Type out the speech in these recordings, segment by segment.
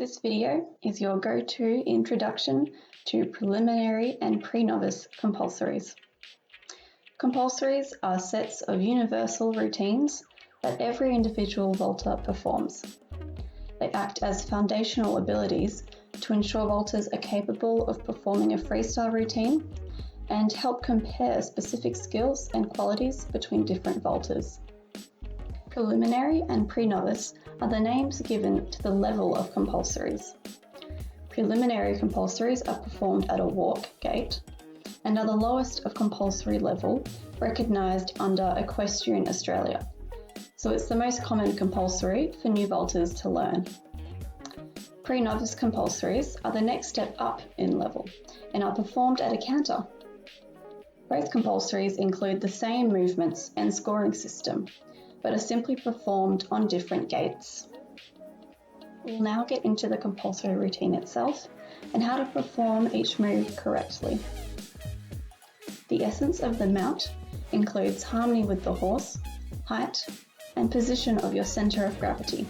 This video is your go-to introduction to preliminary and pre-novice compulsories. Compulsories are sets of universal routines that every individual vaulter performs. They act as foundational abilities to ensure vaulters are capable of performing a freestyle routine and help compare specific skills and qualities between different vaulters. Preliminary and pre-novice are the names given to the level of compulsories. Preliminary compulsories are performed at a walk gait and are the lowest of compulsory level recognised under Equestrian Australia, so it's the most common compulsory for new vaulters to learn. Pre-novice compulsories are the next step up in level and are performed at a canter. Both compulsories include the same movements and scoring system, but are simply performed on different gaits. We'll now get into the compulsory routine itself and how to perform each move correctly. The essence of the mount includes harmony with the horse, height, and position of your centre of gravity.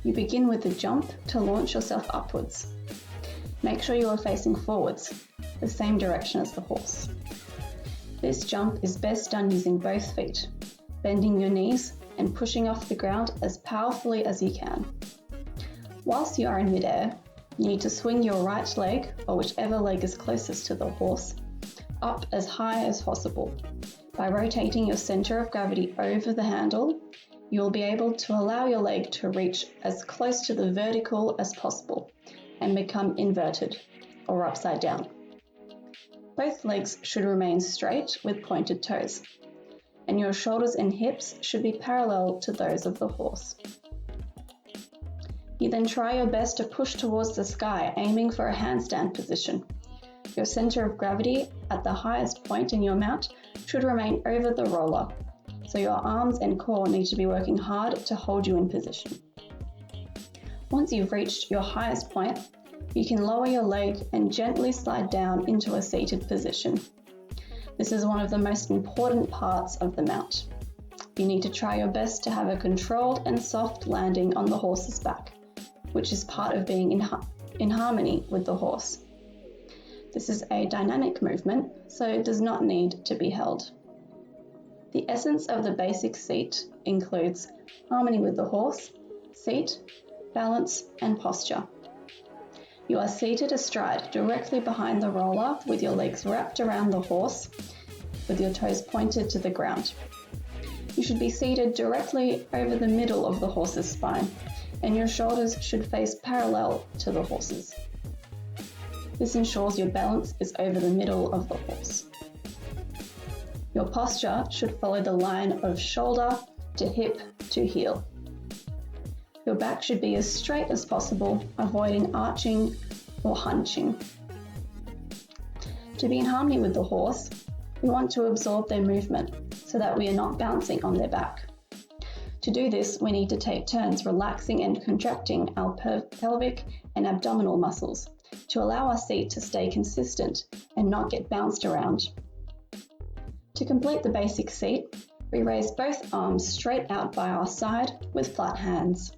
You begin with a jump to launch yourself upwards. Make sure you are facing forwards, the same direction as the horse. This jump is best done using both feet, bending your knees and pushing off the ground as powerfully as you can. Whilst you are in midair, you need to swing your right leg, or whichever leg is closest to the horse, up as high as possible. By rotating your centre of gravity over the handle, you will be able to allow your leg to reach as close to the vertical as possible and become inverted or upside down. Both legs should remain straight with pointed toes, and your shoulders and hips should be parallel to those of the horse. You then try your best to push towards the sky, aiming for a handstand position. Your centre of gravity at the highest point in your mount should remain over the roller, so your arms and core need to be working hard to hold you in position. Once you've reached your highest point, you can lower your leg and gently slide down into a seated position. This is one of the most important parts of the mount. You need to try your best to have a controlled and soft landing on the horse's back, which is part of being in harmony with the horse. This is a dynamic movement, so it does not need to be held. The essence of the basic seat includes harmony with the horse, seat, balance, and posture. You are seated astride directly behind the roller with your legs wrapped around the horse with your toes pointed to the ground. You should be seated directly over the middle of the horse's spine, and your shoulders should face parallel to the horse's. This ensures your balance is over the middle of the horse. Your posture should follow the line of shoulder to hip to heel. Your back should be as straight as possible, avoiding arching or hunching. To be in harmony with the horse, we want to absorb their movement so that we are not bouncing on their back. To do this, we need to take turns relaxing and contracting our pelvic and abdominal muscles to allow our seat to stay consistent and not get bounced around. To complete the basic seat, we raise both arms straight out by our side with flat hands.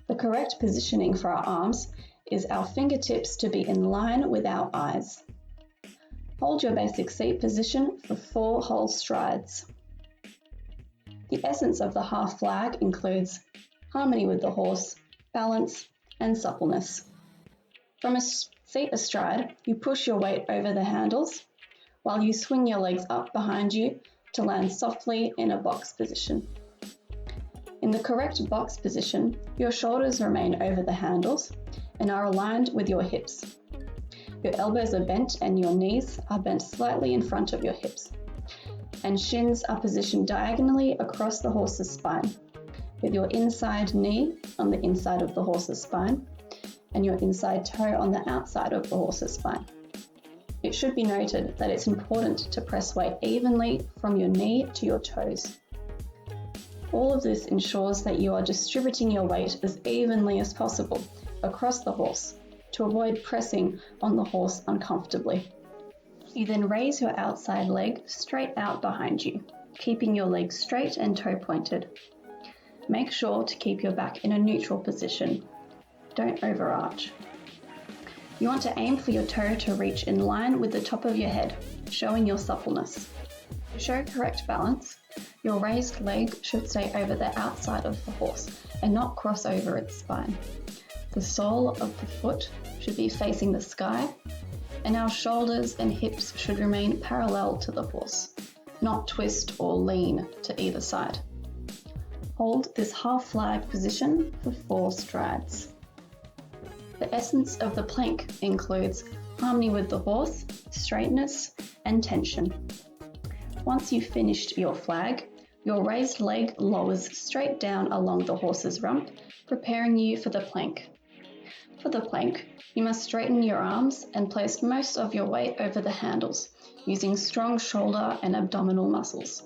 The correct positioning for our arms is our fingertips to be in line with our eyes. Hold your basic seat position for 4 whole strides. The essence of the half flag includes harmony with the horse, balance, and suppleness. From a seat astride, you push your weight over the handles while you swing your legs up behind you to land softly in a box position. In the correct box position, your shoulders remain over the handles and are aligned with your hips. Your elbows are bent and your knees are bent slightly in front of your hips, and shins are positioned diagonally across the horse's spine, with your inside knee on the inside of the horse's spine and your inside toe on the outside of the horse's spine. It should be noted that it's important to press weight evenly from your knee to your toes. All of this ensures that you are distributing your weight as evenly as possible across the horse to avoid pressing on the horse uncomfortably. You then raise your outside leg straight out behind you, keeping your legs straight and toe pointed. Make sure to keep your back in a neutral position. don't overarch. You want to aim for your toe to reach in line with the top of your head, showing your suppleness. To show correct balance, your raised leg should stay over the outside of the horse and not cross over its spine. The sole of the foot should be facing the sky, and our shoulders and hips should remain parallel to the horse, not twist or lean to either side. Hold this half flag position for 4 strides. The essence of the plank includes harmony with the horse, straightness, and tension. Once you've finished your flag, your raised leg lowers straight down along the horse's rump, preparing you for the plank. For the plank, you must straighten your arms and place most of your weight over the handles, using strong shoulder and abdominal muscles.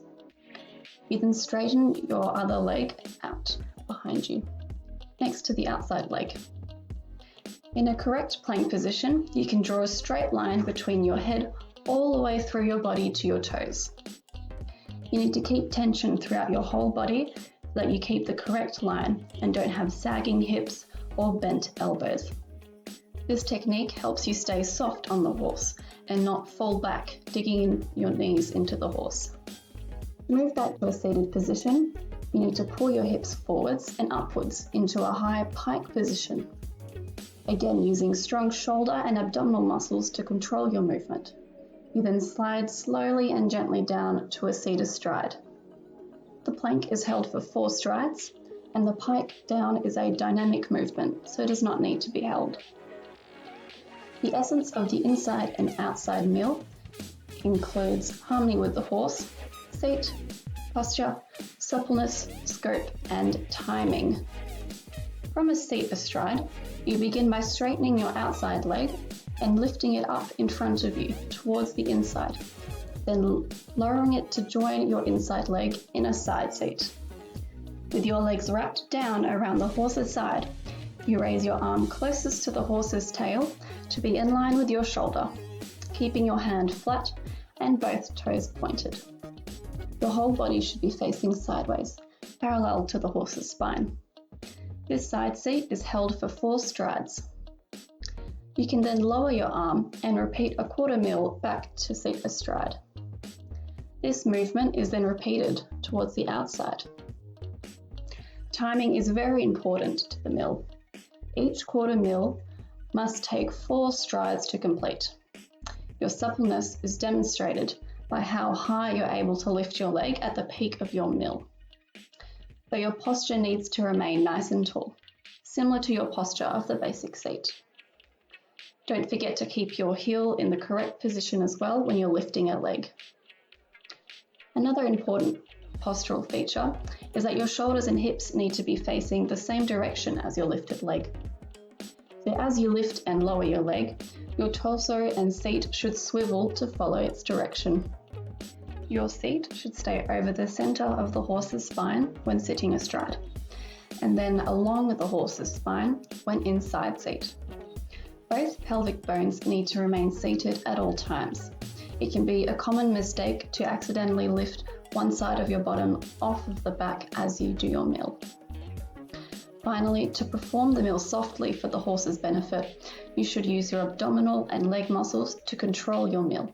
You then straighten your other leg out behind you, next to the outside leg. In a correct plank position, you can draw a straight line between your head all the way through your body to your toes. You need to keep tension throughout your whole body so that you keep the correct line and don't have sagging hips or bent elbows. This technique helps you stay soft on the horse and not fall back, digging your knees into the horse. To move back to a seated position, you need to pull your hips forwards and upwards into a high pike position. Again, using strong shoulder and abdominal muscles to control your movement. You then slide slowly and gently down to a seated stride. The plank is held for 4 strides, and the pike down is a dynamic movement, so it does not need to be held. The essence of the inside and outside meal includes harmony with the horse, seat, posture, suppleness, scope, and timing. From a seat astride, you begin by straightening your outside leg and lifting it up in front of you towards the inside, then lowering it to join your inside leg in a side seat. With your legs wrapped down around the horse's side, you raise your arm closest to the horse's tail to be in line with your shoulder, keeping your hand flat and both toes pointed. Your whole body should be facing sideways, parallel to the horse's spine. This side seat is held for 4 strides. You can then lower your arm and repeat a quarter mil back to seat astride. This movement is then repeated towards the outside. Timing is very important to the mill. Each quarter mil must take 4 strides to complete. Your suppleness is demonstrated by how high you're able to lift your leg at the peak of your mill. But your posture needs to remain nice and tall, similar to your posture of the basic seat. Don't forget to keep your heel in the correct position as well when you're lifting a leg. Another important postural feature is that your shoulders and hips need to be facing the same direction as your lifted leg. So as you lift and lower your leg, your torso and seat should swivel to follow its direction. Your seat should stay over the center of the horse's spine when sitting astride, and then along the horse's spine when in side seat. Both pelvic bones need to remain seated at all times. It can be a common mistake to accidentally lift one side of your bottom off of the back as you do your mill. Finally, to perform the mill softly for the horse's benefit, you should use your abdominal and leg muscles to control your mill,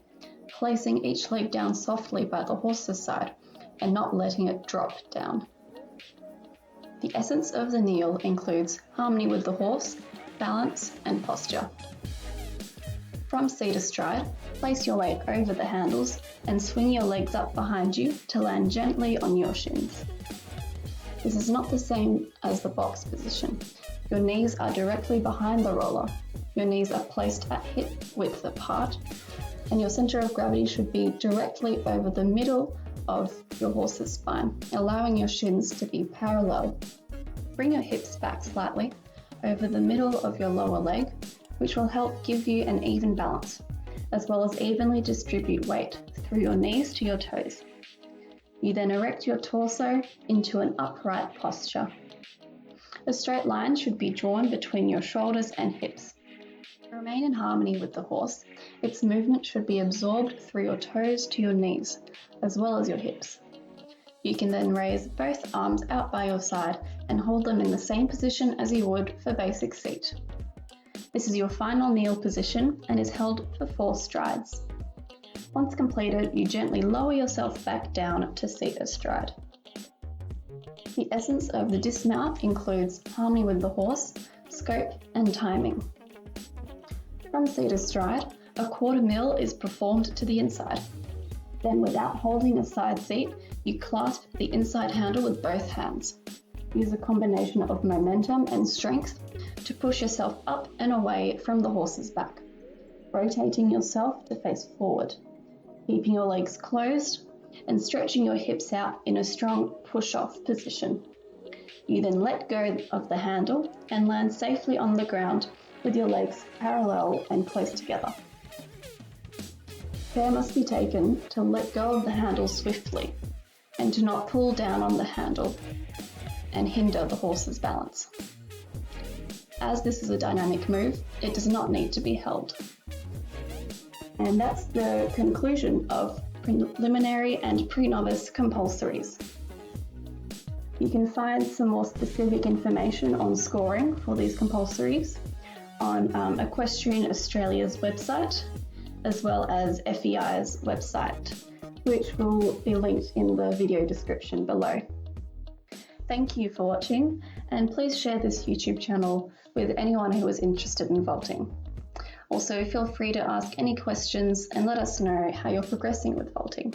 placing each leg down softly by the horse's side and not letting it drop down. The essence of the kneel includes harmony with the horse, balance, and posture. From seat astride, place your weight over the handles and swing your legs up behind you to land gently on your shins. This is not the same as the box position. Your knees are directly behind the roller. Your knees are placed at hip width apart, and your center of gravity should be directly over the middle of your horse's spine, allowing your shins to be parallel. Bring your hips back slightly over the middle of your lower leg, which will help give you an even balance, as well as evenly distribute weight through your knees to your toes. You then erect your torso into an upright posture. A straight line should be drawn between your shoulders and hips. To remain in harmony with the horse, its movement should be absorbed through your toes to your knees, as well as your hips. You can then raise both arms out by your side and hold them in the same position as you would for basic seat. This is your final kneel position and is held for 4 strides. Once completed, you gently lower yourself back down to seat astride. The essence of the dismount includes harmony with the horse, scope and timing. From seat astride, a quarter mill is performed to the inside. Then, without holding a side seat, you clasp the inside handle with both hands. Use a combination of momentum and strength to push yourself up and away from the horse's back, rotating yourself to face forward, keeping your legs closed and stretching your hips out in a strong push-off position. You then let go of the handle and land safely on the ground with your legs parallel and close together. Care must be taken to let go of the handle swiftly and to not pull down on the handle and hinder the horse's balance. As this is a dynamic move, it does not need to be held. And that's the conclusion of preliminary and pre-novice compulsories. You can find some more specific information on scoring for these compulsories on Equestrian Australia's website, as well as FEI's website, which will be linked in the video description below. Thank you for watching, and please share this YouTube channel with anyone who is interested in vaulting. Also, feel free to ask any questions and let us know how you're progressing with vaulting.